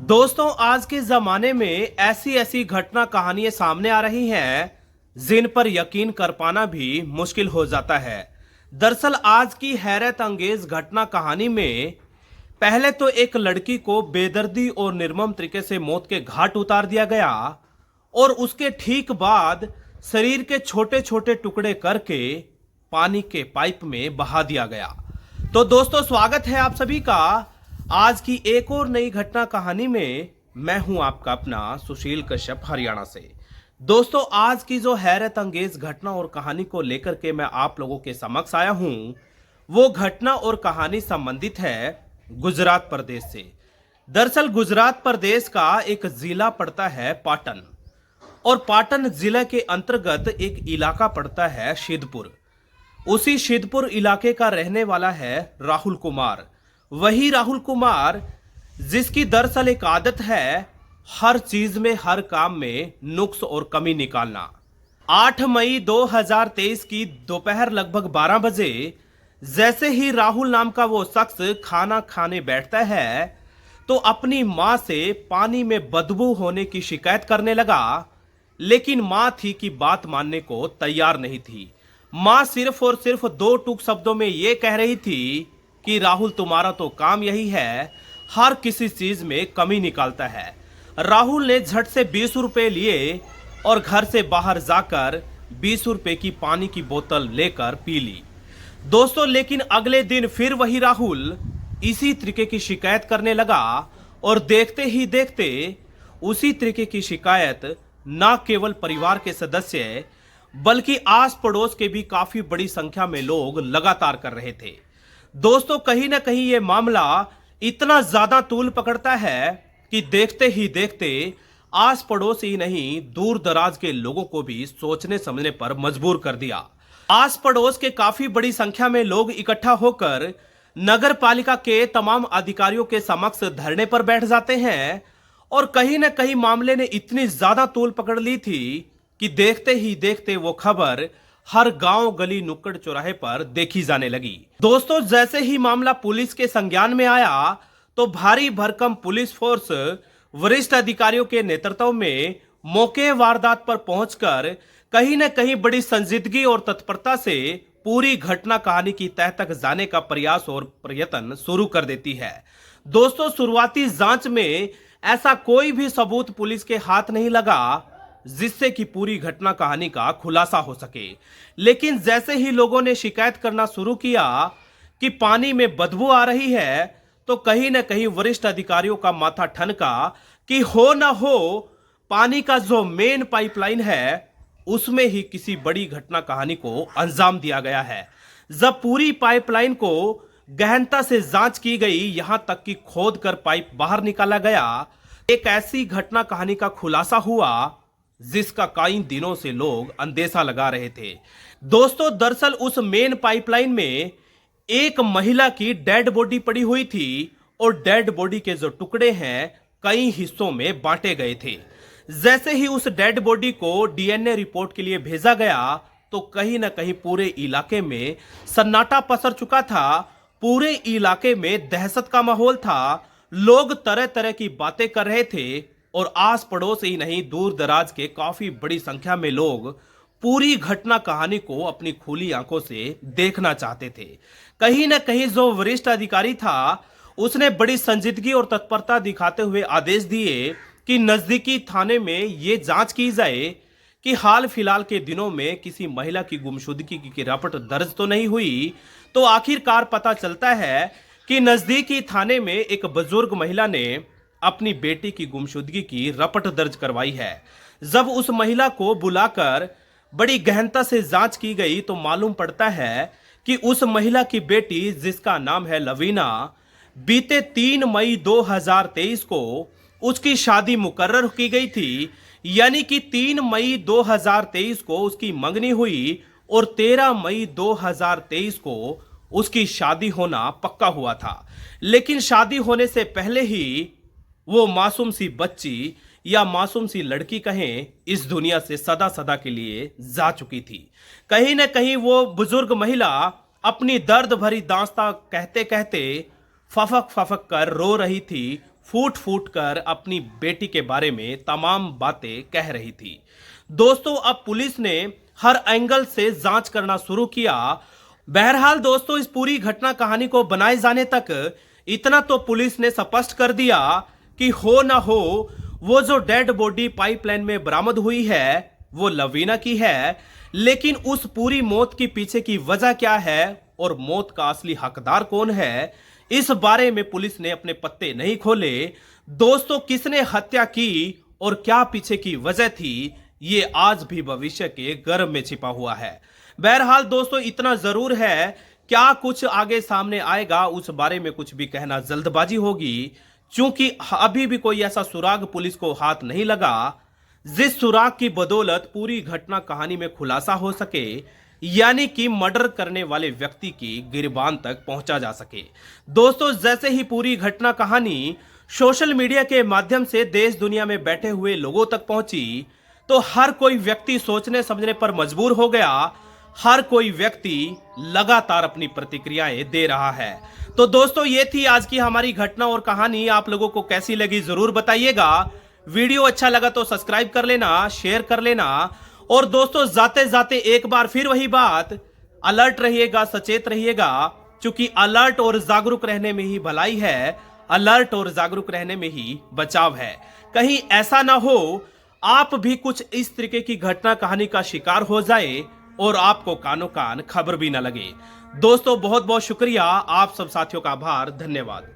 दोस्तों, आज के जमाने में ऐसी ऐसी घटना कहानियां सामने आ रही हैं जिन पर यकीन कर पाना भी मुश्किल हो जाता है। दरअसल आज की हैरत अंगेज घटना कहानी में पहले तो एक लड़की को बेदर्दी और निर्मम तरीके से मौत के घाट उतार दिया गया और उसके ठीक बाद शरीर के छोटे छोटे टुकड़े करके पानी के पाइप में बहा दिया गया। तो दोस्तों, स्वागत है आप सभी का आज की एक और नई घटना कहानी में। मैं हूं आपका अपना सुशील कश्यप, हरियाणा से। दोस्तों, आज की जो हैरत अंगेज घटना और कहानी को लेकर के मैं आप लोगों के समक्ष आया हूं, वो घटना और कहानी संबंधित है गुजरात प्रदेश से। दरअसल गुजरात प्रदेश का एक जिला पड़ता है पाटन, और पाटन जिले के अंतर्गत एक इलाका पड़ता है सिद्धपुर। उसी सिद्धपुर इलाके का रहने वाला है राहुल कुमार। वही राहुल कुमार जिसकी दरअसल एक आदत है हर चीज में, हर काम में नुक्स और कमी निकालना। 8 मई 2023 की दोपहर लगभग 12 बजे जैसे ही राहुल नाम का वो शख्स खाना खाने बैठता है तो अपनी मां से पानी में बदबू होने की शिकायत करने लगा। लेकिन मां थी कि बात मानने को तैयार नहीं थी। मां सिर्फ और सिर्फ दो टूक शब्दों में यह कह रही थी कि राहुल, तुम्हारा तो काम यही है, हर किसी चीज में कमी निकालता है। राहुल ने झट से 20 रुपए लिए और घर से बाहर जाकर 20 रुपए की पानी की बोतल लेकर पी ली। दोस्तों, लेकिन अगले दिन फिर वही राहुल इसी तरीके की शिकायत करने लगा और देखते ही देखते उसी तरीके की शिकायत न केवल परिवार के सदस्य बल्कि आस पड़ोस के भी काफी बड़ी संख्या में लोग लगातार कर रहे थे। दोस्तों, कहीं ना कहीं यह मामला इतना ज्यादा तूल पकड़ता है कि देखते ही देखते आस पड़ोस ही नहीं, दूर दराज के लोगों को भी सोचने समझने पर मजबूर कर दिया। आस पड़ोस के काफी बड़ी संख्या में लोग इकट्ठा होकर नगर पालिका के तमाम अधिकारियों के समक्ष धरने पर बैठ जाते हैं और कहीं ना कहीं मामले ने इतनी ज्यादा तूल पकड़ ली थी कि देखते ही देखते वो खबर हर गांव, गली, नुक्कड़, चौराहे पर देखी जाने लगी। दोस्तों, जैसे ही मामला पुलिस के संज्ञान में आया तो भारी भरकम पुलिस फोर्स वरिष्ठ अधिकारियों के नेतृत्व में मौके वारदात पर पहुंचकर कहीं न कहीं बड़ी संजीदगी और तत्परता से पूरी घटना कहानी की तह तक जाने का प्रयास और प्रयत्न शुरू कर देती है। दोस्तों, शुरुआती जांच में ऐसा कोई भी सबूत पुलिस के हाथ नहीं लगा जिससे कि पूरी घटना कहानी का खुलासा हो सके। लेकिन जैसे ही लोगों ने शिकायत करना शुरू किया कि पानी में बदबू आ रही है तो कहीं ना कहीं वरिष्ठ अधिकारियों का माथा ठनका कि हो ना हो पानी का जो मेन पाइपलाइन है उसमें ही किसी बड़ी घटना कहानी को अंजाम दिया गया है। जब पूरी पाइपलाइन को गहनता से जांच की गई, यहां तक कि खोद कर पाइप बाहर निकाला गया, एक ऐसी घटना कहानी का खुलासा हुआ जिसका कई दिनों से लोग अंदेशा लगा रहे थे। दोस्तों, दरअसल उस मेन पाइपलाइन में एक महिला की डेड बॉडी पड़ी हुई थी और डेड बॉडी के जो टुकड़े हैं कई हिस्सों में बांटे गए थे। जैसे ही उस डेड बॉडी को डीएनए रिपोर्ट के लिए भेजा गया तो कहीं ना कहीं पूरे इलाके में सन्नाटा पसर चुका था। पूरे इलाके में दहशत का माहौल था। लोग तरह तरह की बातें कर रहे थे और आस पड़ोस ही नहीं, दूर दराज के काफी बड़ी संख्या में लोग पूरी घटना कहानी को अपनी खुली आंखों से देखना चाहते थे। कहीं ना कहीं जो वरिष्ठ अधिकारी था उसने बड़ी संजीदगी और तत्परता दिखाते हुए आदेश दिए कि नजदीकी थाने में यह जांच की जाए कि हाल फिलहाल के दिनों में किसी महिला की गुमशुदगी की रिपोर्ट दर्ज तो नहीं हुई। तो आखिरकार पता चलता है कि नजदीकी थाने में एक बुजुर्ग महिला ने अपनी बेटी की गुमशुदगी की रिपोर्ट दर्ज करवाई है। जब उस महिला को बुलाकर बड़ी गहनता से जांच की गई तो मालूम पड़ता है कि उस महिला की बेटी, जिसका नाम है लवीना, बीते 3 मई 2023 को उसकी शादी मुकर्रर की गई थी। यानी कि 3 मई 2023 को उसकी मंगनी हुई और 13 मई 2023 को उसकी शादी होना पक्का हुआ था। लेकिन शादी होने से पहले ही वो मासूम सी बच्ची या मासूम सी लड़की कहें, इस दुनिया से सदा सदा के लिए जा चुकी थी। कहीं ना कहीं वो बुजुर्ग महिला अपनी दर्द भरी दास्तां कहते कहते फफक फफक कर रो रही थी फूट फूट कर अपनी बेटी के बारे में तमाम बातें कह रही थी। दोस्तों, अब पुलिस ने हर एंगल से जांच करना शुरू किया। बहरहाल दोस्तों, इस पूरी घटना कहानी को बनाए जाने तक इतना तो पुलिस ने स्पष्ट कर दिया कि हो ना हो, वो जो डेड बॉडी पाइपलाइन में बरामद हुई है वो लवीना की है। लेकिन उस पूरी मौत की पीछे की वजह क्या है और मौत का असली हकदार कौन है, इस बारे में पुलिस ने अपने पत्ते नहीं खोले। दोस्तों, किसने हत्या की और क्या पीछे की वजह थी, ये आज भी भविष्य के गर्भ में छिपा हुआ है। बहरहाल दोस्तों, इतना जरूर है, क्या कुछ आगे सामने आएगा उस बारे में कुछ भी कहना जल्दबाजी होगी, क्योंकि अभी भी कोई ऐसा सुराग पुलिस को हाथ नहीं लगा जिस सुराग की बदौलत पूरी घटना कहानी में खुलासा हो सके, यानी कि मर्डर करने वाले व्यक्ति की गिरबान तक पहुंचा जा सके। दोस्तों, जैसे ही पूरी घटना कहानी सोशल मीडिया के माध्यम से देश दुनिया में बैठे हुए लोगों तक पहुंची, तो हर कोई व्यक्ति सोचने समझने पर मजबूर हो गया। हर कोई व्यक्ति लगातार अपनी प्रतिक्रियाएं दे रहा है। तो दोस्तों, ये थी आज की हमारी घटना और कहानी। आप लोगों को कैसी लगी जरूर बताइएगा। वीडियो अच्छा लगा तो सब्सक्राइब कर लेना, शेयर कर लेना। और दोस्तों, जाते जाते एक बार फिर वही बात, अलर्ट रहिएगा, सचेत रहिएगा, क्योंकि अलर्ट और जागरूक रहने में ही भलाई है, अलर्ट और जागरूक रहने में ही बचाव है। कहीं ऐसा ना हो आप भी कुछ इस तरीके की घटना कहानी का शिकार हो जाए और आपको कानो कान खबर भी ना लगे। दोस्तों, बहुत बहुत शुक्रिया, आप सब साथियों का आभार, धन्यवाद।